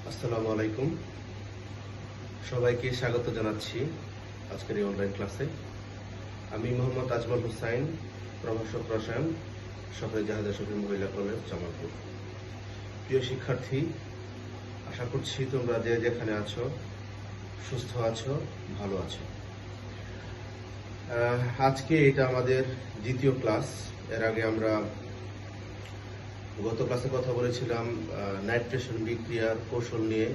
আসসালামু আলাইকুম, সবাইকে স্বাগত জানাচ্ছি আজকের এই অনলাইন ক্লাসে। আমি মোহাম্মদ আজমল হুসাইন, প্রভাষক রসায়ন, সরকারি জাহাজ শফি মহিলা কলেজ, জামালপুর। প্রিয় শিক্ষার্থী, আশা করছি তোমরা যে যেখানে আছো সুস্থ আছো, ভালো আছো। আজকে এটা আমাদের দ্বিতীয় ক্লাস। এর আগে আমরা গত ক্লাসে কথা বলেছিলাম নাইট্রেশন বিক্রিয়ার কৌশল নিয়ে,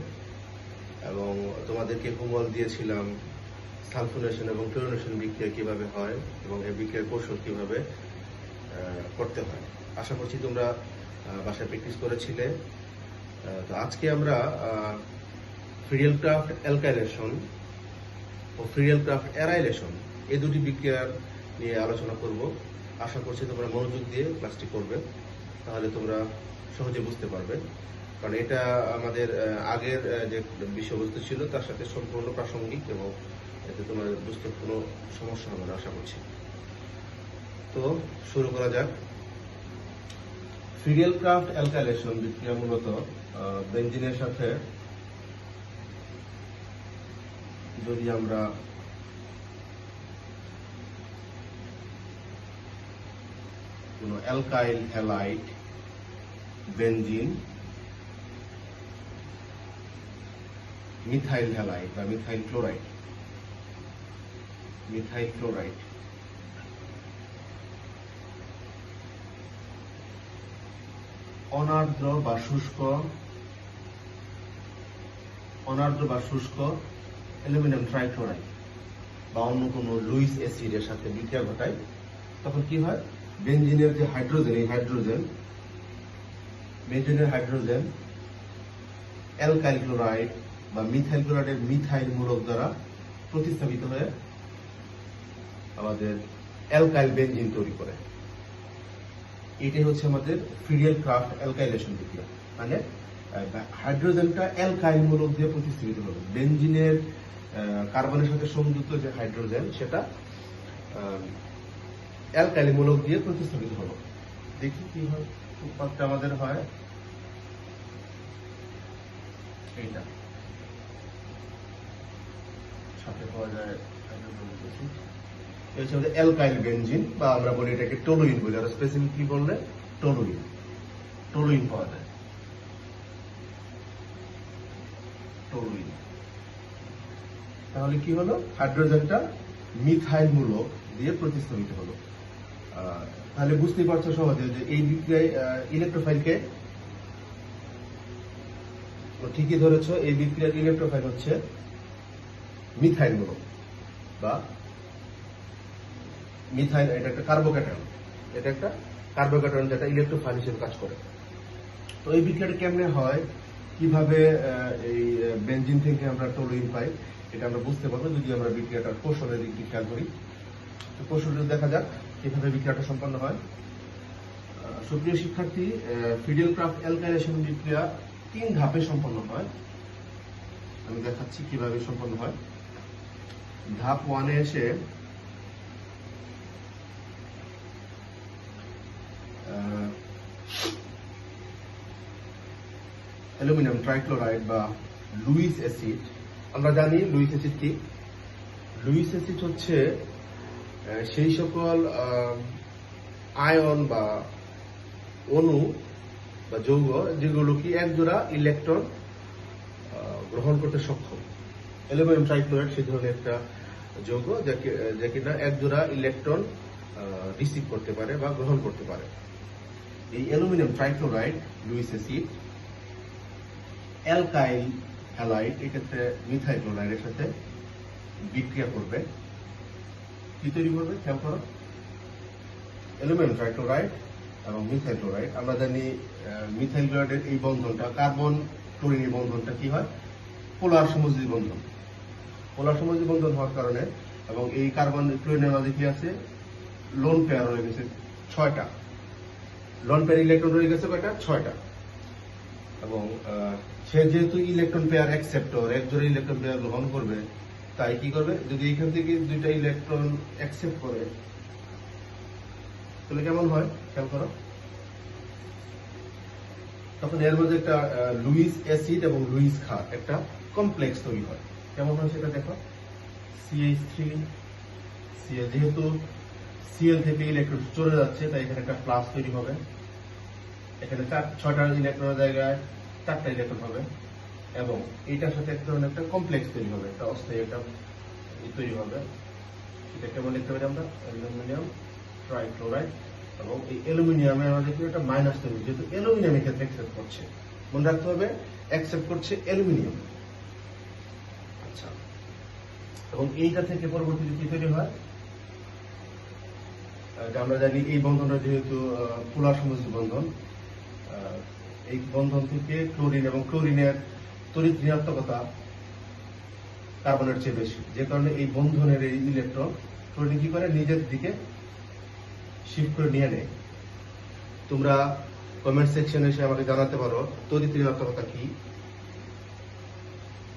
এবং তোমাদেরকে হোমওয়ার্ক দিয়েছিলাম সালফোনেশন এবং ক্লোরিনেশন বিক্রিয়া কিভাবে হয় এবং এই বিক্রিয়ার কৌশল কিভাবে করতে হয়। আশা করছি তোমরা বাসায় প্র্যাকটিস করেছিলে। তো আজকে আমরা ফ্রিডেল ক্রাফট অ্যালকাইলেশন ও ফ্রিডেল ক্রাফট অ্যারাইলেশন এই দুটি বিক্রিয়ার নিয়ে আলোচনা করব। আশা করছি তোমরা মনোযোগ দিয়ে ক্লাসটি করবে, তাহলে তোমরা সহজে বুঝতে পারবে, কারণ এটা আমাদের আগের যে বিষয়বস্তু ছিল তার সাথে সম্পূর্ণ প্রাসঙ্গিক এবং এতে তোমার বুঝতে কোনো সমস্যা হবে না আশা করছি। তো শুরু করা যাক। ফ্রিডেল ক্রাফট অ্যালকাইলেশন বিক্রিয়া মূলত বেনজিনের সাথে যদি আমরা কোনো alkyl halide, benzene, methyl halide বা মিথাইল ক্লোরাইড অনার্দ্র বা শুষ্ক অ্যালুমিনিয়াম ট্রাইক্লোরাইড বা অন্য কোনো লুইস অ্যাসিডের সাথে বিক্রিয়া ঘটায়, তখন কি হয়, বেনজিনের যে হাইড্রোজেন, এই বেনজিনের হাইড্রোজেন অ্যালকাইল ক্লোরাইড বা মিথাইল ক্লোরাইডের মিথাইল মূলক দ্বারা প্রতিস্থাপিত হয়ে আমাদের অ্যালকাইল বেনজিন তৈরি করে। এটাই হচ্ছে আমাদের ফ্রিডেল ক্রাফট অ্যালকাইলেশন বিক্রিয়া। মানে হাইড্রোজেনটা অ্যালকাইল মূলক দিয়ে প্রতিস্থাপিত হবে। বেনজিনের কার্বনের সাথে সংযুক্ত যে হাইড্রোজেন সেটা অ্যালকাইল মূলক দিয়ে প্রতিস্থাপিত হলো। দেখি কি হয়, উৎপাদটা আমাদের হয় এইটা, সাথে পাওয়া যায় অ্যালকাইল বেনজিন, বা আমরা বলি এটাকে টলুইন বলি, আর স্পেসিফিকলি বললে টলুইন পাওয়া যায়। তাহলে কি হলো, হাইড্রোজেনটা মিথাইল মূলক দিয়ে প্রতিস্থাপিত হলো। তাহলে বুঝতেই পারছো সহজে যে এই বিক্রিয়ায় ইলেকট্রোফাইলকে ঠিকই ধরেছ, এই বিক্রিয়ার ইলেকট্রোফাইল হচ্ছে মিথাইল মূলক বা মিথাইল। এটা একটা কার্বোক্যাটায়ন, যেটা ইলেকট্রোফাইল হিসেবে কাজ করে। তো এই বিক্রিয়াটা কেমনে হয়, কিভাবে এই বেনজিন থেকে আমরা টলুইন পাই, এটা আমরা বুঝতে পারবো যদি আমরা বিক্রিয়াটার কৌশলের দিকটি খেয়াল করি। তো কৌশলটা দেখা যাক কিভাবে বিক্রিয়াটা সম্পন্ন হয়। সুপ্রিয় শিক্ষার্থী, ফ্রিডেল ক্রাফট অ্যালকাইলেশন বিক্রিয়া 3 ধাপে সম্পন্ন হয়। আমি দেখাচ্ছি কিভাবে সম্পন্ন হয়। ধাপ 1 এ এসে অ্যালুমিনিয়াম ট্রাইক্লোরাইড বা লুইস অ্যাসিড, আমরা জানি লুইস অ্যাসিড কি। লুইস অ্যাসিড হচ্ছে সেই সকল আয়ন বা অণু বা যৌগ যেগুলো কি একজোড়া ইলেকট্রন গ্রহণ করতে সক্ষম। অ্যালুমিনিয়াম ট্রাইক্লোরাইড সেই ধরনের একটা যৌগ যা কিনা একজোড়া ইলেকট্রন রিসিভ করতে পারে বা গ্রহণ করতে পারে। এই aluminium trichloride, Luis acid, alkyl halide, এক্ষেত্রে মিথাইল ক্লোরাইডের সাথে বিক্রিয়া করবে। কি তৈরি করবে, খেয়াল করো, অ্যালুমিনিয়াম ট্রাইক্লোরাইড এবং মিথাইল ক্লোরাইড। আমরা জানি মিথাইল ক্লোরাইডের এই বন্ধনটা, কার্বন ক্লোরিন এই বন্ধনটা কি হয়, পোলার সমযোজী বন্ধন। পোলার সমযোজী বন্ধন হওয়ার কারণে, এবং এই কার্বন ক্লোরিনের মাঝে কি আছে, লোন পেয়ার হয়ে গেছে 6টা। লোন পেয়ার ইলেকট্রন রয়ে গেছে কয়টা, 6টা। এবং সে যেহেতু ইলেকট্রন পেয়ার অ্যাকসেপ্টর, একজোড়া ইলেকট্রন পেয়ার গ্রহণ করবে, তাই কি করবে, যদি এখান থেকে 2টা ইলেকট্রন অ্যাকসেপ্ট করে তাহলে কেমন হয় খেয়াল করো। তখন এর মধ্যে একটা লুইস অ্যাসিড এবং লুইস ক্ষার একটা কমপ্লেক্স তৈরি হয়। কেমন হয় সেটা দেখো, CH3 Cl, যেহেতু Cl থেকে ইলেকট্রন চলে যাচ্ছে তাই এখানে একটা প্লাস তৈরি হবে, এখানে 6টা ইলেকট্রনের জায়গায় 4টা ইলেকট্রন হবে এবং এইটার সাথে এক ধরনের একটা কমপ্লেক্স তৈরি হবে, একটা অস্থায়ী একটা তৈরি হবে। এটা কেমন লিখতে পারি আমরা, অ্যালুমিনিয়াম ট্রাইক্লোরাইড, এবং এই অ্যালুমিনিয়ামে আমাদের একটা মাইনাস তৈরি, যেহেতু অ্যালুমিনিয়াম এক্ষেত্রে অ্যাকসেপ্ট করছে, মনে রাখতে হবে অ্যাকসেপ্ট করছে অ্যালুমিনিয়াম। আচ্ছা, এবং এইটা থেকে পরবর্তীতে কি তৈরি হয়, আমরা জানি এই বন্ধনটা যেহেতু পোলার সমযোজী বন্ধন, এই বন্ধন থেকে ক্লোরিন এবং ক্লোরিনের তড়িৎ ঋণাত্মকতা কার্বনের চেয়ে বেশি, যে কারণে এই বন্ধনের এই ইলেকট্রন ক্লোরিন কি করে নিজের দিকে শিফট করে নিয়ে নেয়। তোমরা কমেন্ট সেকশনে এসে আমাকে জানাতে পারো তড়িৎ ঋণাত্মকতা কি,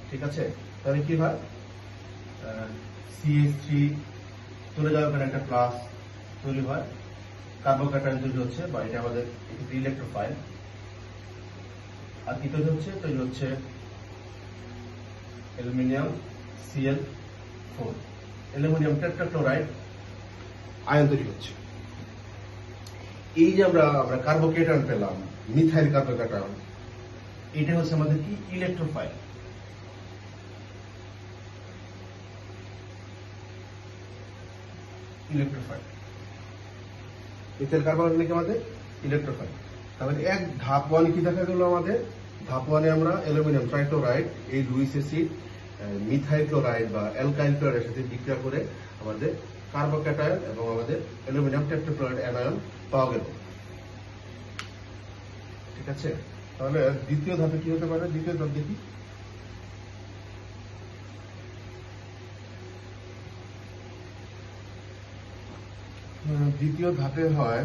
ঠিক আছে? তাহলে কি হয়, CH3 চলে যাওয়ার পরে একটা প্লাস তৈরি হয়, কার্বোক্যাটায়ন তৈরি হচ্ছে, বা এটা আমাদের ইলেকট্রোফাইল। আর কি তৈরি হচ্ছে aluminium Cl4, aluminium tetrachloride ion তৈরি হচ্ছে। এই যে আমরা কার্বোক্যাটায়ন পেলাম, মিথাইল কার্বোক্যাটায়ন, এটা হচ্ছে আমাদের কি ইলেকট্রোফাইল। মিথাইল কার্বোক্যাটায়ন কি আমাদের ইলেকট্রোফাইল। তাহলে এক ধাপ 1 কি দেখা গেল আমাদের, ধাপ 1-এ আমরা অ্যালুমিনিয়াম ট্রাইক্লোরাইড এই লুইস অ্যাসিড মিথাইল ক্লোরাইড বা অ্যালকাইল ক্লোরাইডের সাথে বিক্রিয়া করে আমাদের কার্বোক্যাটায়ন এবং আমাদের অ্যালুমিনিয়াম টেট্রাক্লোরাইড অ্যানায়ন পাওয়া গেল, ঠিক আছে? তাহলে দ্বিতীয় ধাপে কি হতে পারে, দ্বিতীয় ধাপ দেখি। দ্বিতীয় ধাপে হয়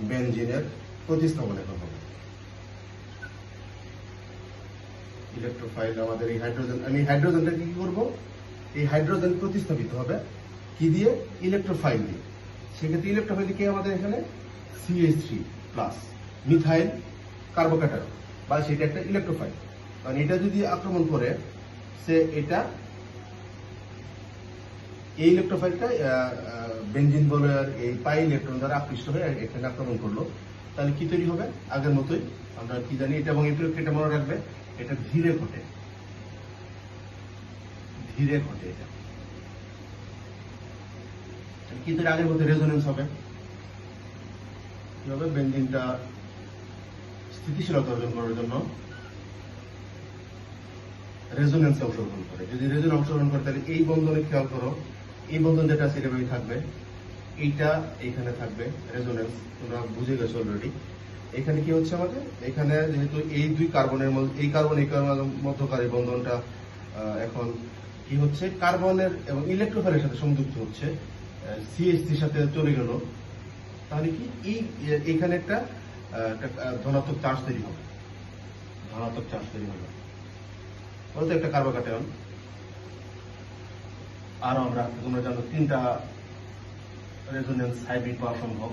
বেনজিনের প্রতিস্থাপন এখন হবে। ইলেকট্রোফাইল আমাদের এই হাইড্রোজেন, আমি হাইড্রোজেনটাকে কি করব, এই হাইড্রোজেন প্রতিস্থাপিত হবে কি দিয়ে, ইলেকট্রোফাইল দিয়ে। সেক্ষেত্রে ইলেকট্রোফাইল কি আমাদের এখানে CH3 প্লাস মিথাইল কার্বোক্যাটায়ন, বা সেটা একটা ইলেকট্রোফাইল। কারণ এটা যদি আক্রমণ করে, সে এটা এই ইলেকট্রোফাইলটা বেনজিন বলে এই পাই ইলেকট্রন দ্বারা আকৃষ্ট হয়ে এখানে আক্রমণ করলো, তাহলে কি তৈরি হবে, আগের মতোই আমরা কি জানি এটা, এবং এটা মনে রাখবে এটা ধীরে ঘটে, এটা কিন্তু আগের মধ্যে রেজোনেন্স হবে। কি হবে, বেনজিনটা স্থিতিশীলতা অর্জন করার জন্য রেজোনেন্স অংশগ্রহণ করে। যদি রেজোনেন্স অংশগ্রহণ করে তাহলে এই বন্ধনে খেয়াল করো, এই বন্ধন যেটা আছে এটা থাকবে, এইটা এখানে থাকবে রেজোনেন্স, তোমরা বুঝে গেছো অলরেডি। এখানে কি হচ্ছে আমাদের, এখানে যেহেতু এই দুই কার্বনের মধ্যে এই কার্বনের মধ্যকারী বন্ধনটা এখন কি হচ্ছে, কার্বনের এবং ইলেকট্রোফাইলের সাথে সংযুক্ত হচ্ছে, CH3 সাথে চলে গেল, তাহলে কি এইখানে একটা ধনাত্মক চার্জ তৈরি হবে, বলতে একটা কার্বোক্যাটায়ন। আর আমরা তোমরা জানো 3টা রেজোনেন্স হাইব্রিড পাওয়া সম্ভব।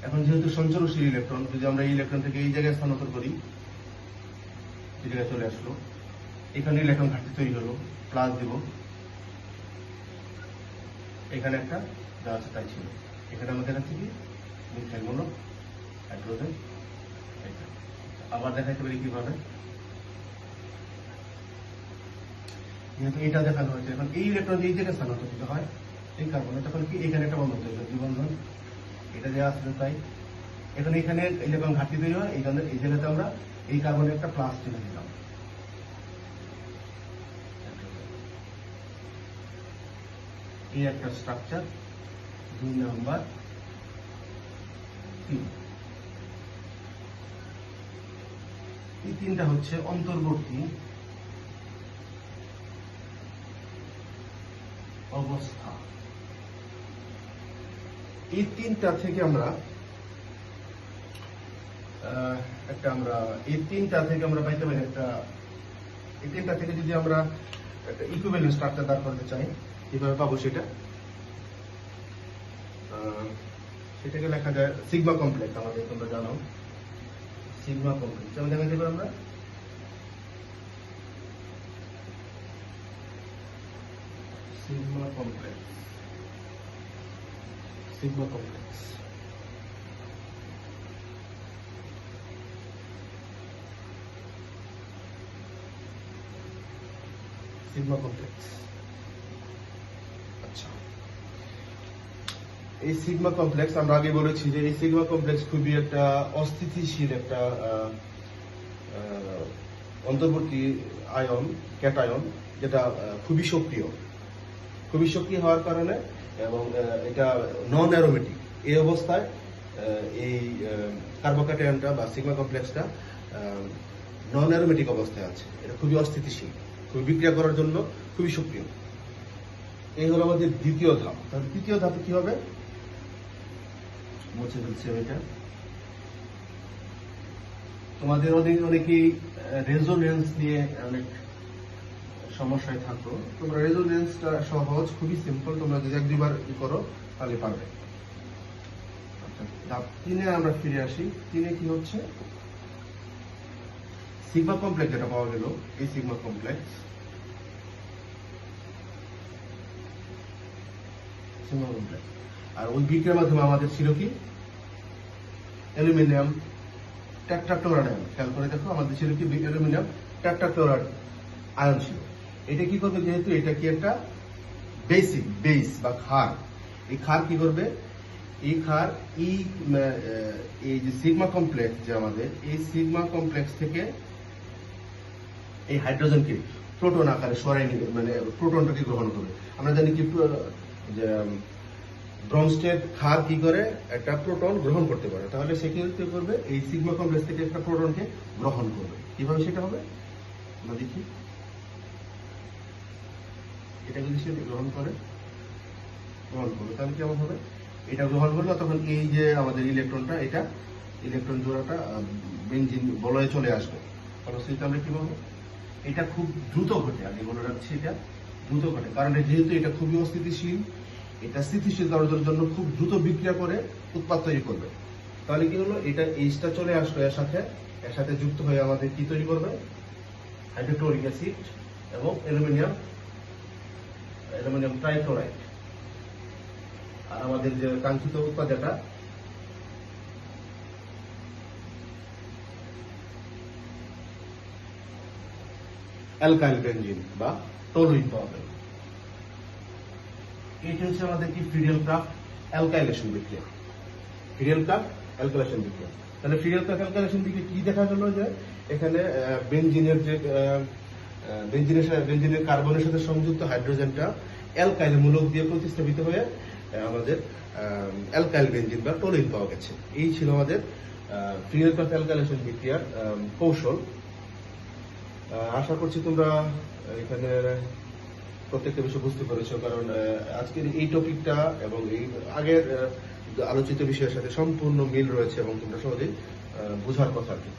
এখন যেহেতু সঞ্চরণশীল ইলেকট্রন, যদি আমরা এই ইলেকট্রন থেকে এই জায়গায় স্থানান্তর করি, এই জায়গায় চলে আসলো, এখানে ইলেকট্রন ঘাটতি তৈরি হলো, প্লাস দিব, এখানে একটা যা আছে তাই ছিল, এখানে আমাদের আছে কি মিথাইল মনো হাইড্রোজেন। আবার দেখাতে পারি কিভাবে, যেহেতু এটা দেখানো হয়েছে, এখন এই ইলেকট্রন এই জায়গায় স্থানান্তরিত হয় এই কার্বনে, তখন কি এখানে একটা বন্ধন তৈরি হয়, দ্বিবন্ধন, এটা দেওয়া আসলে তাই। এখন এখানে ইলেকট্রন ঘাটতি তৈরি হয়, এই জায়গাতে আমরা এই কার্বনে একটা প্লাস চিহ্ন দিলাম। এই একটা স্ট্রাকচার, 2 নাম্বার 3। এই 3টা হচ্ছে অন্তর্বর্তী অবস্থা। এই 3টা থেকে আমরা পাইতে পারি একটা, এই 3টা থেকে যদি আমরা একটা ইকুইভ্যালেন্ট স্ট্রাকচার দাঁড় করতে চাই, কিভাবে পাবো সেটা সেটাকে লেখা যায় সিগমা কমপ্লেক্স। আমাদের তোমরা জানো সিগমা কমপ্লেক্স। যেমন দেখা যাবে আমরা sigma complex, sigma complex. Sigma complex. আচ্ছা, এই সিগমা কমপ্লেক্স আমরা আগে বলেছি যে এই সিগমা কমপ্লেক্স খুবই একটা অস্থিতিশীল একটা অন্তর্বর্তী আয়ন, ক্যাটায়ন, যেটা খুবই সক্রিয় হওয়ার কারণে, এবং এটা নন অ্যারোমেটিক। এই অবস্থায় এই কার্বোক্যাটায়নটা বা সিগমা কমপ্লেক্সটা নন অ্যারোমেটিক অবস্থায় আছে। এটা খুবই অস্থিতিশীল, খুবই বিক্রিয়া করার জন্য খুবই সক্রিয়। এই হলো আমাদের দ্বিতীয় ধাপ। তাহলে তৃতীয় ধাপে কি হবে? মুছে ফেলছি এটা। তোমাদের অনেকেই রেজোনেন্স নিয়ে অনেক সমস্যায় থাকো। তোমরা রেজোনেন্সটা সহজ, খুবই সিম্পল। তোমরা যদি 1-2 বার করো তাহলে পারবে। আচ্ছা, ধাপ 3-এ আমরা ফিরে আসি। 3-এ কি হচ্ছে? সিগমা কমপ্লেক্স যেটা পাওয়া গেল, এই সিগমা কমপ্লেক্স, আর ওই বিক্রিয়ার মাধ্যমে আমাদের ছিল কি? Aluminium tetrachloride ion. খেয়াল করে দেখো, আমাদের ছিল কি? অ্যালুমিনিয়াম টেট্রাক্লোরাইড আয়ন ছিল। এটা কি করবে? যেহেতু এটা কি একটা বেসিক বেস বা ক্ষার, এই ক্ষার কি করবে? এই ক্ষার এই যে সিগমা কমপ্লেক্স, যে আমাদের এই সিগমা কমপ্লেক্স থেকে এই হাইড্রোজেনকে প্রোটন আকারে সরাই নিবে, মানে প্রোটনটাকে গ্রহণ করবে। আমরা জানি কি যে ব্রনস্টেড ক্ষার কি করে? একটা প্রোটন গ্রহণ করতে পারে। তাহলে সে কি করবে? এই সিগমা কমপ্লেক্স থেকে একটা প্রোটনকে গ্রহণ করবে। কিভাবে সেটা হবে আমরা দেখি। এটা যদি সে গ্রহণ করবে তাহলে কেমন হবে? এটা গ্রহণ করলে তখন এই যে আমাদের ইলেকট্রনটা, এটা ইলেকট্রন জোড়াটা বেনজিন বলয়ে চলে আসবে। ফলশ্রুতিতে আমরা কি বলবো? এটা খুব দ্রুত ঘটে। আমি বলে রাখছি, এটা দ্রুত ঘটে, কারণ যেহেতু এটা খুবই অস্থিতিশীল, এটা স্থিতিশীল করার জন্য খুব দ্রুত বিক্রিয়া করে উৎপাদ তৈরি করবে। তাহলে কি হলো? এটা এইচটা চলে আসলো এর সাথে যুক্ত হয়ে আমাদের কি তৈরি করবে? হাইড্রোক্লোরিক অ্যাসিড এবং অ্যালুমিনিয়াম ট্রাইক্লোরাইড। আর আমাদের যে কাঙ্ক্ষিত উৎপাদ, যেটা অ্যালকাইল বেনজিন বা টলুইন পাওয়া গেল। এটা হচ্ছে আমাদের কি? ফ্রিডেল-ক্রাফট অ্যালকাইলেশন বিক্রিয়া। তাহলে ফ্রিডেল-ক্রাফট অ্যালকাইলেশন বিক্রিয়া কি দেখা গেল? যে এখানে বেনজিনের যে বেনজিনের কার্বনের সাথে সংযুক্ত হাইড্রোজেনটা অ্যালকাইল মূলক দিয়ে প্রতিস্থাপিত হয়ে আমাদের অ্যালকাইল বেনজিন বা টলুইন পাওয়া গেছে। এই ছিল আমাদের ফ্রিডেল-ক্রাফট অ্যালকাইলেশন বিক্রিয়ার কৌশল। আশা করছি তোমরা এখানে প্রত্যেকটা বিষয় বুঝতে পেরেছো, কারণ আজকের এই টপিকটা এবং এই আগের আলোচিত বিষয়ের সাথে সম্পূর্ণ মিল রয়েছে এবং তোমরা সহজেই বোঝার কথা আর কি।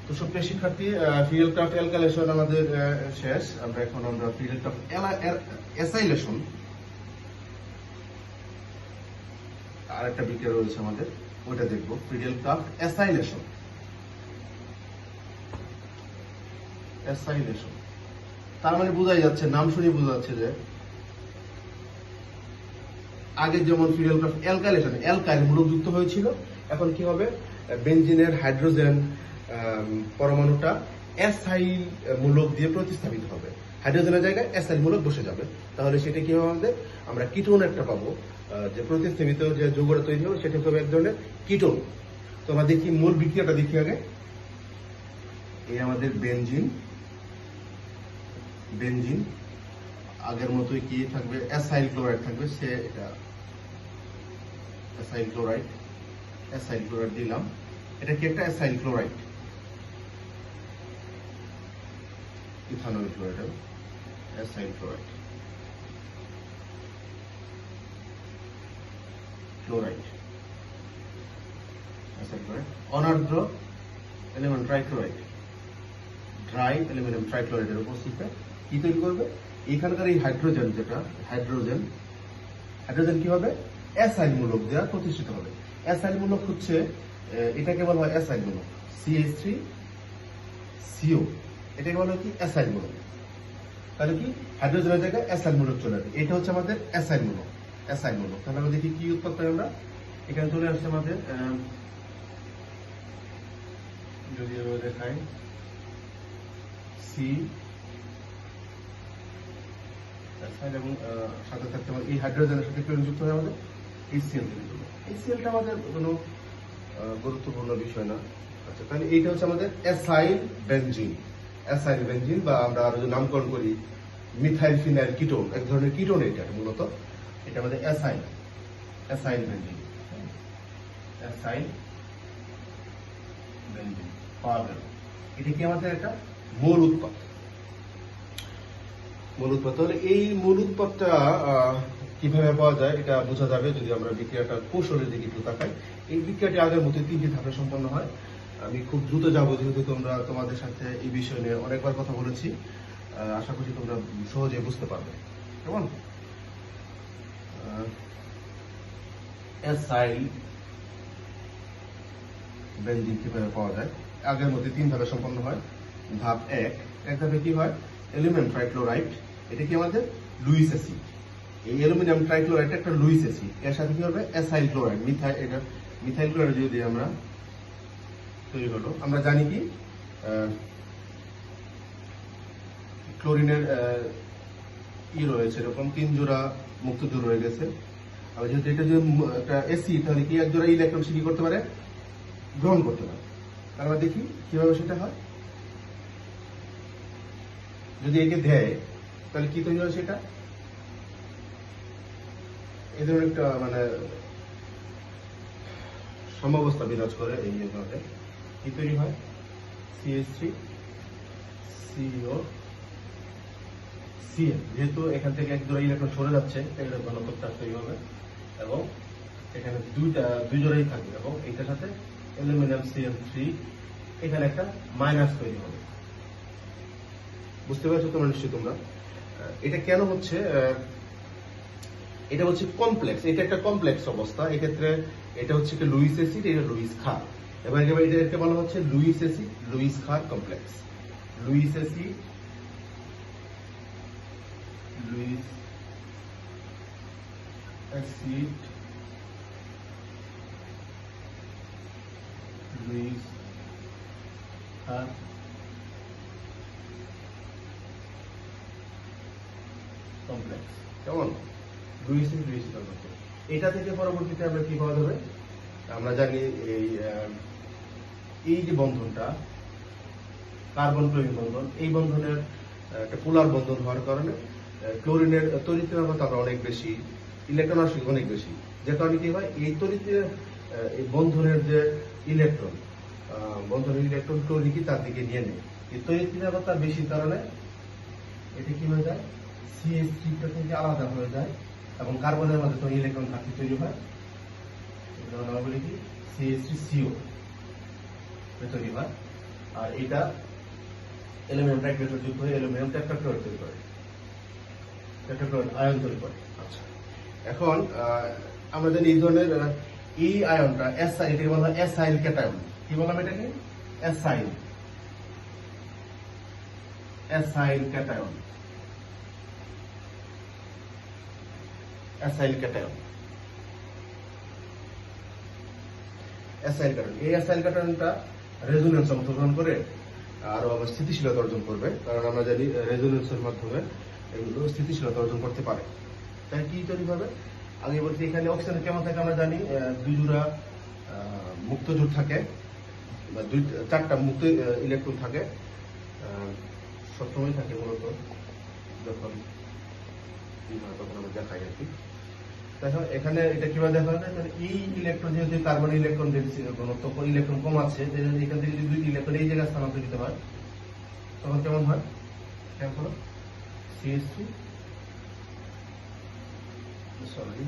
তো সুপ্রিয় শিক্ষার্থী, ফ্রিডেল-ক্রাফট অ্যালকাইলেশন আমাদের শেষ। আমরা ফ্রিডেল-ক্রাফট অ্যাসাইলেশন আর একটা বিক্রিয়া রয়েছে আমাদের, ওইটা দেখবো। ফ্রিডেল-ক্রাফট অ্যাসাইলেশন তার মানে বোঝাই যাচ্ছে, নাম শুনে বোঝা যাচ্ছে যে আগে যেমন ফ্রিডেল-ক্রাফট অ্যালকাইলেশন অ্যালকাইল মূলক যুক্ত হয়েছিল, এখন কি হবে? বেনজিনের হাইড্রোজেন পরমাণুটা অ্যাসাইল মূলক দিয়ে প্রতিস্থাপিত হবে। হাইড্রোজেনের জায়গায় অ্যাসাইল মূলক বসে যাবে। তাহলে সেটা কি হবে? আমাদের আমরা কিটোন একটা পাবো, যে প্রতিস্থাপিত যে যৌগটা তৈরি হবে সেটা হবে এক ধরনের কিটোন। তো আমরা দেখি মূল বিক্রিয়াটা দেখি আগে। এই আমাদের বেনজিন আগের মতোই কি থাকবে? অ্যাসাইল ক্লোরাইড থাকবে। সে এটা অ্যাসাইল ক্লোরাইড দিলাম। এটা কি? একটা acyl chloride, ethanol chloride, acyl chloride. অনার্দ্র অ্যালুমিনিয়াম ট্রাইক্লোরাইড, ড্রাই অ্যালুমিনিয়াম ট্রাইক্লোরাইডের উপস্থিতিতে কি তৈরি করবে? এখানকার এই হাইড্রোজেন কি হবে? অ্যাসাইল মূলক দ্বারা প্রতিষ্ঠিত হবে। অ্যাসাইল মূলক হচ্ছে এটাকে বলা হয় অ্যাসাইল মূলক, CH3CO, এটাকে বলা হয় কি অ্যাসাইল মূলক। তাহলে কি হাইড্রোজেনের জায়গায় অ্যাসাইল মূলক চলে আসবে, এটা হচ্ছে আমাদের অ্যাসাইল মূলক। অ্যাসাইল মূলক তাহলে আমরা দেখি কি উৎপাদ পাই আমরা। এখানে চলে আসছে আমাদের, যদি আমরা দেখাই সি অ্যাসাইল এবং সাথে থাকতে আমাদের এই হাইড্রোজেনের সাথে ক্লোরিন যুক্ত হয়ে আমাদের HCl তৈরি করবে। HClটা আমাদের কোনো গুরুত্বপূর্ণ বিষয় না। আচ্ছা, তাহলে এইটা হচ্ছে আমাদের অ্যাসাইল বেনজিন। অ্যাসাইল বেনজিন বা আমরা আরো যে নামকরণ করি মিথাইল ফিনাইল কিটোন, এক ধরনের কিটোন এটা মূলত। এটা আমাদের অ্যাসাইল বেনজিন, অ্যাসাইল বেনজিন পাওয়া গেল। এটা কি আমাদের একটা মূল উৎপাদ। তাহলে এই মূল উৎপাদটা কিভাবে পাওয়া যায় এটা বোঝা যাবে যদি আমরা বিক্রিয়াটা কৌশলের দিকে একটু তাকাই। এই বিক্রিয়াটি আগের মতো 3টি ধাপে সম্পন্ন হয়। আমি খুব দ্রুত যাবো, যেহেতু তোমাদের সাথে এই বিষয় নিয়ে অনেকবার কথা বলেছি। আশা করছি তোমরা সহজে বুঝতে পারবে। কেমন? অ্যাসাইল বেনজিন কিভাবে পাওয়া যায়, আগের মধ্যে 3 ধাপে সম্পন্ন হয়। ধাপ 1, এক ধাপে কি হয়, অ্যালুমিনিয়াম ট্রাইক্লোরাইড, এটা কি আমাদের লুইস অ্যাসিড। এই অ্যালুমিনিয়াম ট্রাইক্লোরাইড একটা লুইস অ্যাসিড, এর সাথে কি হবে অ্যাসাইল ক্লোরাইড, মিথাইল ক্লোরাইড যদি আমরা তৈরি হলো। আমরা জানি কি ক্লোরিনের রয়েছে এরকম 3 জোড়া মুক্ত জোড় রয়ে গেছে। আর যেহেতু এটা যে একটা অ্যাসিড, তাহলে কি 1 জোড়া ইলেকট্রন সে কি করতে পারে, গ্রহণ করতে পারে। আমরা দেখি কিভাবে সেটা হয়। যদি একে দেয় তাহলে কি তৈরি হয়, সেটা এই ধরনের একটা মানে সমাবস্থা বিরাজ করে। এই ভাবে কি তৈরি হয়, CH3COCl। যেহেতু এখান থেকে 1 জোড়া ইলেকট্রন সরে যাচ্ছে, এটা ঘনত্ব চার্জ তৈরি হবে এবং এখানে দুই জোড়াই থাকবে এবং এটার সাথে অ্যালুমিনিয়াম Cl3, এখানে একটা মাইনাস তৈরি হবে। বুঝতে পারছো তোমরা নিশ্চয়ই তোমরা। এটা কেন হচ্ছে, এটা হচ্ছে কমপ্লেক্স, এটা একটা কমপ্লেক্স অবস্থা। এক্ষেত্রে এটা হচ্ছে কি লুইস অ্যাসিড, এটা লুইস ক্ষার। এবার এটাকে বলা হচ্ছে লুইস অ্যাসিড লুইস ক্ষার complex. Lewis acid Lewis acid Lewis ক্ষার কমপ্লেক্স। কেমন? Lewis complex. এটা থেকে পরবর্তীতে আমরা কি পাওয়া যাবে, আমরা জানি এই যে বন্ধনটা কার্বন ক্লোরিন বন্ধন, এই বন্ধনের একটা পোলার বন্ধন হওয়ার কারণে ক্লোরিনের তড়িৎদ্রাবতা অনেক বেশি, ইলেকট্রন আসলে অনেক বেশি। যে কারণে কি হয়, এই এই বন্ধনের যে ইলেকট্রন ক্লোরিন কি তার দিকে নিয়ে নেয়। এই তড়িৎদ্রাবতা বেশি কারণে এটা কি হয়ে যায়, CH3 থেকে আলাদা হয়ে যায় এবং কার্বনের মধ্যে তো ইলেকট্রন ঘাটতি তৈরি হয়। আমরা বলি কি CH3CO তৈরি হয়। আর এটা অ্যালুমিনিয়াম ট্রাইক্লোরাইড যুক্ত হয়ে অ্যালুমিনিয়াম টেট্রাক্লোরাইড তৈরি করে, টেট্রাক্লোরাইড আয়ন তৈরি করে। আচ্ছা, এখন আমরা জানি এই ধরনের এই আয়নটা অ্যাসাইল, এটাকে বলা হয় অ্যাসাইল ক্যাটায়ন। কি বললাম এটাকে, অ্যাসাইল ক্যাটায়ন। Acyl cation. এই অ্যাসাইল ক্যাটায়নটা রেজোনেন্স অংশগ্রহণ করে আরো আবার স্থিতিশীলতা অর্জন করবে, কারণ আমরা জানি রেজোনেন্সের মাধ্যমে এগুলো স্থিতিশীলতা অর্জন করতে পারে। তাই কি তৈরি হবে, আগে বলতে এখানে অক্সিজেন কেমন থাকে আমরা জানি, 2 জোড়া মুক্ত জোড় থাকে বা 4টা মুক্ত ইলেকট্রন থাকে, সবসময় থাকে মূলত যখন তখন আমরা দেখাই আর কি। দেখো এখানে এটা কিভাবে দেখা যায়, এই ইলেকট্রন যেহেতু কার্বন ইলেকট্রন ঘনত্ব ইলেকট্রন কম আছে, এখান থেকে যদি 2 ইলেকট্রন এই জায়গায় স্থানান্তরিত হয় তখন কেমন হয়, কেমন CH3 সরি,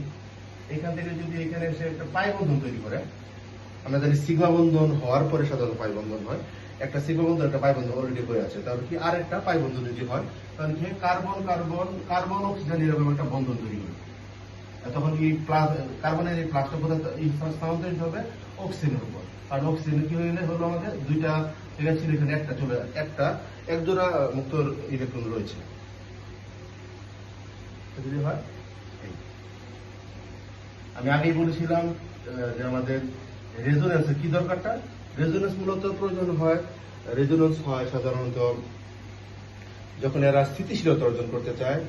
এখান থেকে যদি এখানে এসে একটা পাই বন্ধন তৈরি করে, আমরা জানি সিগমা বন্ধন হওয়ার পরে সাধারণত পাই বন্ধন হয়। একটা সিগমা বন্ধন একটা পাই বন্ধন অলরেডি হয়ে আছে, তাহলে কি আর একটা পাই বন্ধন যদি হয় তাহলে কি কার্বন অক্সিজেন এরকম একটা বন্ধন তৈরি হবে। তখন এই প্লাস কার্বনের এই প্লাসটা কোথায় স্থানান্তরিত হবে অক্সিজেনের উপর। কারণ অক্সিজেন কি হয়ে হলো আমাদের দুইটা জায়গায় ছিল, এখানে একটা চলে এক জোড়া মুক্ত ইলেকট্রন রয়েছে যদি হয়। আমি আগেই বলেছিলাম যে আমাদের রেজোনেন্সের কি দরকারটা, রেজোনেন্স মূলত প্রয়োজন হয়, রেজোনেন্স হয় সাধারণত যখন এরা স্থিতিশীলতা অর্জন করতে চায়,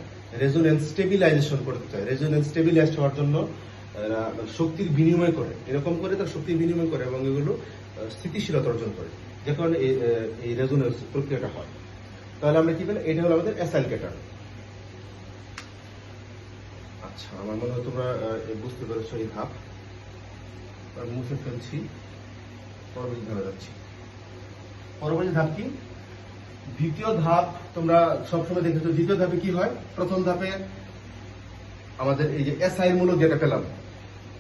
রেজোনেন্স স্টেবিলাইজেশন করতে চায়। রেজোনেন্স স্টেবিলাইজড হওয়ার জন্য এরা শক্তির বিনিময় করে, এরকম করে তার শক্তির বিনিময় করে এবং এগুলো স্থিতিশীলতা অর্জন করে, যে কারণে এই রেজোনেন্স প্রক্রিয়াটা হয়। তাহলে আমরা কি বলি, এটা হলো আমাদের অ্যাসাইল ক্যাটায়ন। আচ্ছা, আমার মনে হয় তোমরা বুঝতে পেরেছো এই ধাপ। মুছে ফেলছি, পরবর্তী ধাপে যাচ্ছি। পরবর্তী ধাপ কি? দ্বিতীয় ধাপ তোমরা সবসময় দেখেছো, দ্বিতীয় ধাপে কি হয়? প্রথম ধাপে আমাদের এই যে অ্যাসাইল মূলক যেটা পেলাম,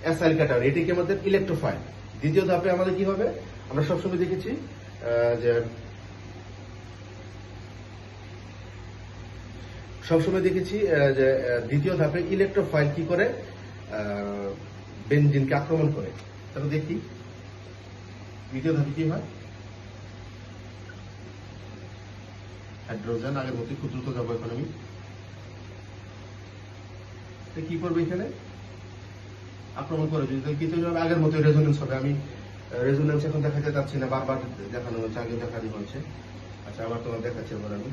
অ্যাসাইল ক্যাটায়ন, এটি কি আমাদের ইলেকট্রোফাইল। দ্বিতীয় ধাপে আমাদের কি হবে? আমরা সবসময় দেখেছি যে দ্বিতীয় ধাপে ইলেকট্রোফাইল কি করে? বেনজিনকে আক্রমণ করে। তাহলে দেখি দ্বিতীয় ধাপে কি হয়? হাইড্রোজেন আগের মতো খুব দ্রুত যাবো এখন আমি। কি করবে এখানে? আক্রমণ করে। যদি কিছু আগের মতো রেজোনেন্স হবে। আমি রেজোনেন্স এখন দেখাতে চাচ্ছি না, বারবার দেখানো হয়েছে, আগে দেখানো হয়েছে। আচ্ছা, আবার তোমার দেখাচ্ছি এবার আমি।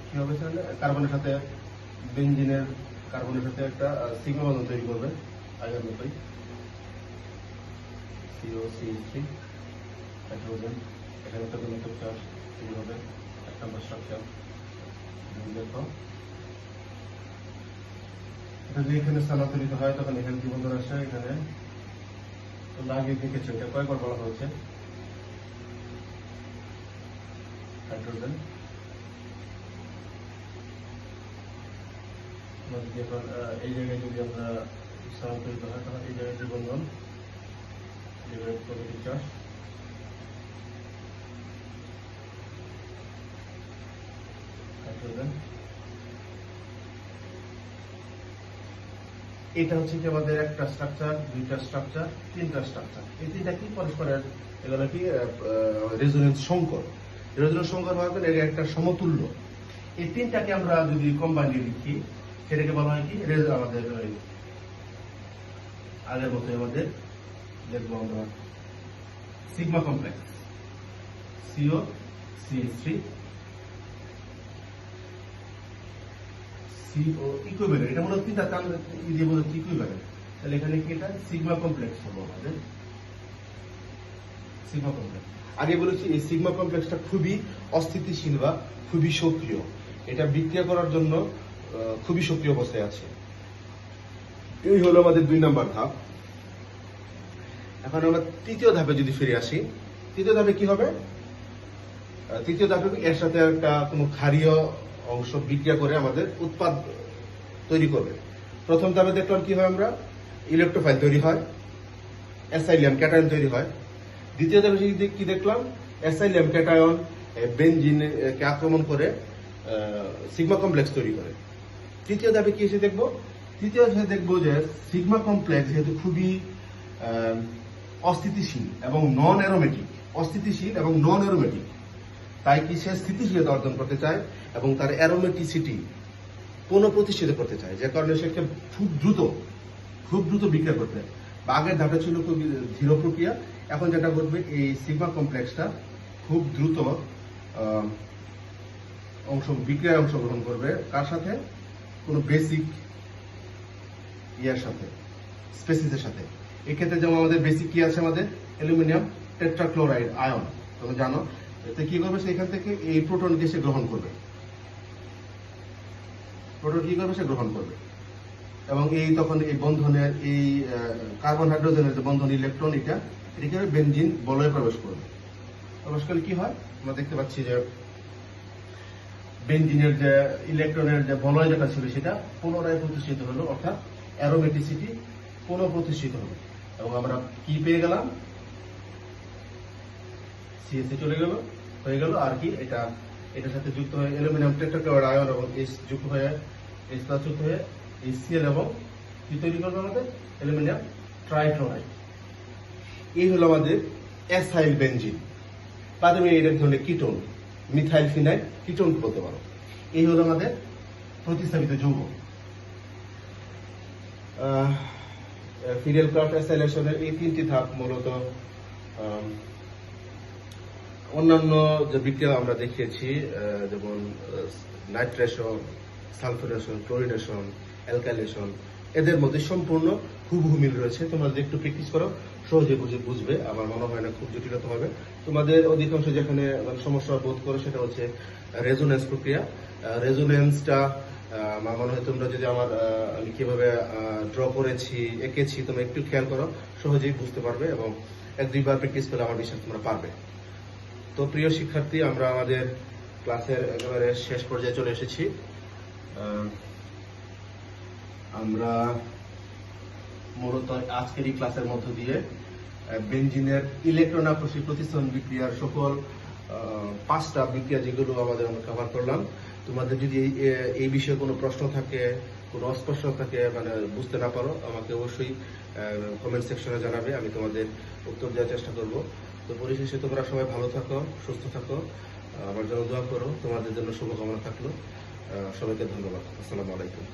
কি হবে? কার্বনের সাথে বেনজিনের কার্বনের সাথে একটা সিগমা বন্ধন তৈরি করবে আগের মতোই, COCH3 হাইড্রোজেন। এখানে একটা ধনাত্মক চার্জ তৈরি হবে, এক নম্বর স্ট্রাকচার। দেখো এটা যদি এখানে স্থানান্তরিত হয় তখন এখানে কি বন্ধন আসে? এখানে তোমরা আগে দেখেছো, এটা কয়েকবার বলা হয়েছে হাইড্রোজেন। এই জায়গায় যদি আমরা স্থানান্তরিত হয় তখন এই জায়গায় বন্ধন পজিটিভ চার্জ, হাইড্রোজেন। এটা হচ্ছে কি আমাদের একটা স্ট্রাকচার, দুইটা স্ট্রাকচার, তিনটা স্ট্রাকচার। এই তিনটা কি পরস্পরের এগুলো কি রেজোনেন্স সংকর। রেজোনেন্স সংকর হওয়ার পর এটা একটা সমতুল্য। এই তিনটাকে আমরা যদি কম্বাইন্ডলি লিখি সেটাকে বলা হয় কি? আমাদের আগের মতো আমাদের লিখবো আমরা sigma complex, COCH3 CO equivalent. এটা মনে হয় তিনটা কান দিয়ে বলে ইকুইভ্যালেন্ট। তাহলে এখানে কি? এটা সিগমা কমপ্লেক্স হলো আমাদের সিগমা কমপ্লেক্স। আগে বলেছি এই সিগমা কমপ্লেক্সটা খুবই অস্থিতিশীল বা খুবই সক্রিয়। এটা বিক্রিয়া করার জন্য খুবই সক্রিয় অবস্থায় আছে। এই হলো আমাদের 2 নম্বর ধাপ। এখন আমরা তৃতীয় ধাপে যদি ফিরে আসি, তৃতীয় ধাপে কি হবে? তৃতীয় ধাপে এর সাথে একটা কোনো ক্ষারীয় অংশ বিক্রিয়া করে আমাদের উৎপাদ তৈরি করবে। প্রথম ধাপে দেখলাম কি হয়? আমরা ইলেকট্রোফাইল তৈরি হয়, অ্যাসাইলিয়াম ক্যাটায়ন তৈরি হয়। দ্বিতীয় ধাপে কি দেখলাম? অ্যাসাইলিয়াম ক্যাটায়ন বেনজিনকে আক্রমণ করে সিগমা কমপ্লেক্স তৈরি করে। তৃতীয় ধাপে কি এসে দেখবো? তৃতীয় ধাপে দেখবো যে সিগমা কমপ্লেক্স যেহেতু খুবই অস্থিতিশীল এবং নন অ্যারোমেটিক, অস্থিতিশীল এবং নন অ্যারোমেটিক, তাই কি সে স্থিতিশীলতা অর্জন করতে চায় এবং তার অ্যারোমেটিসিটি পুনঃপ্রতিষ্ঠিত করতে চায়, যে কারণে সে খুব দ্রুত বিক্রিয়া করতে। বা আগের ধাপে ছিল খুব ধীর প্রক্রিয়া, এখন যেটা ঘটবে এই সিগমা কমপ্লেক্সটা খুব দ্রুত বিক্রিয়ায় অংশগ্রহণ করবে। কার সাথে? কোনো বেসিক ইয়ার সাথে, স্পেসিসের সাথে। এক্ষেত্রে যেমন আমাদের বেসিক কি আছে? আমাদের অ্যালুমিনিয়াম টেট্রাক্লোরাইড আয়ন, তুমি জানো। এতে কি করবে? সেখান থেকে এই প্রোটনকে সে গ্রহণ করবে। প্রোটন কি করবে? সে গ্রহণ করবে। এবং তখন এই বন্ধনের এই কার্বন হাইড্রোজেনের যে বন্ধন ইলেকট্রন, এটা বেনজিন বলয়ে প্রবেশ করবে। প্রবেশ করলে কি হয়? আমরা দেখতে পাচ্ছি যে বেনজিনের যে ইলেকট্রনের যে বলয় যেটা ছিল সেটা পুনরায় প্রতিষ্ঠিত হলো, অর্থাৎ অ্যারোমেটিসিটি পুনঃপ্রতিষ্ঠিত হলো। এবং আমরা কি পেয়ে গেলাম? CH হয়ে গেল। আর কি এটার সাথে যুক্ত হয়ে অ্যালুমিনিয়াম টেট্রাক্লোরাইড আয়ন এবং H যুক্ত হয়ে H+ যুক্ত হয়ে HCl এবং কি তৈরি করবে আমাদের অ্যালুমিনিয়াম ট্রাইক্লোরাইড। এই হলো আমাদের অ্যাসাইল বেনজিন, বা তুমি এই ধরনের কিটোন, মিথাইল ফিনাইল কিটোন বলতে পারো। এই হলো আমাদের প্রতিস্থাপিত যৌগ। ফিডেল ক্রাফট অ্যাসাইলেশনের এই তিনটি ধাপ মূলত অন্যান্য যে বিক্রিয়া আমরা দেখিয়েছি, যেমন নাইট্রেশন, সালফারেশন, ক্লোরিনেশন, অ্যালকাইলেশন, এদের মধ্যে সম্পূর্ণ হুবহু মিল রয়েছে। তোমরা যদি একটু প্র্যাকটিস করো সহজে বুঝবে। আমার মনে হয় না খুব জটিলতা হবে। তোমাদের অধিকাংশ যেখানে সমস্যা বোধ করো সেটা হচ্ছে রেজোনেন্স প্রক্রিয়া। রেজোনেন্সটা আমার মনে হয় তোমরা যদি আমি কিভাবে ড্র করেছি, এঁকেছি, তোমরা একটু খেয়াল করো, সহজেই বুঝতে পারবে এবং 1-2 বার প্র্যাকটিস করলে আমার বিশ্বাস তোমরা পারবে। তো প্রিয় শিক্ষার্থী, আমরা আমাদের ক্লাসের একেবারে শেষ পর্যায়ে চলে এসেছি। আমরা মূলত আজকের এই ক্লাসের মধ্য দিয়ে বেনজিনের ইলেকট্রন আকর্ষী প্রতিস্থাপন বিক্রিয়ার সকল 5টা বিক্রিয়া যেগুলো আমরা কভার করলাম। তোমাদের যদি এই বিষয়ে কোনো প্রশ্ন থাকে, কোনো অস্পষ্ট থাকে, মানে বুঝতে না পারো, আমাকে অবশ্যই কমেন্ট সেকশনে জানাবে, আমি তোমাদের উত্তর দেওয়ার চেষ্টা করব। তো পরিশেষে তোমরা সবাই ভালো থাকো, সুস্থ থাকো, আমার জন্য দোয়া করো, তোমাদের জন্য শুভকামনা থাকলো। সবাইকে ধন্যবাদ। আসসালামু আলাইকুম।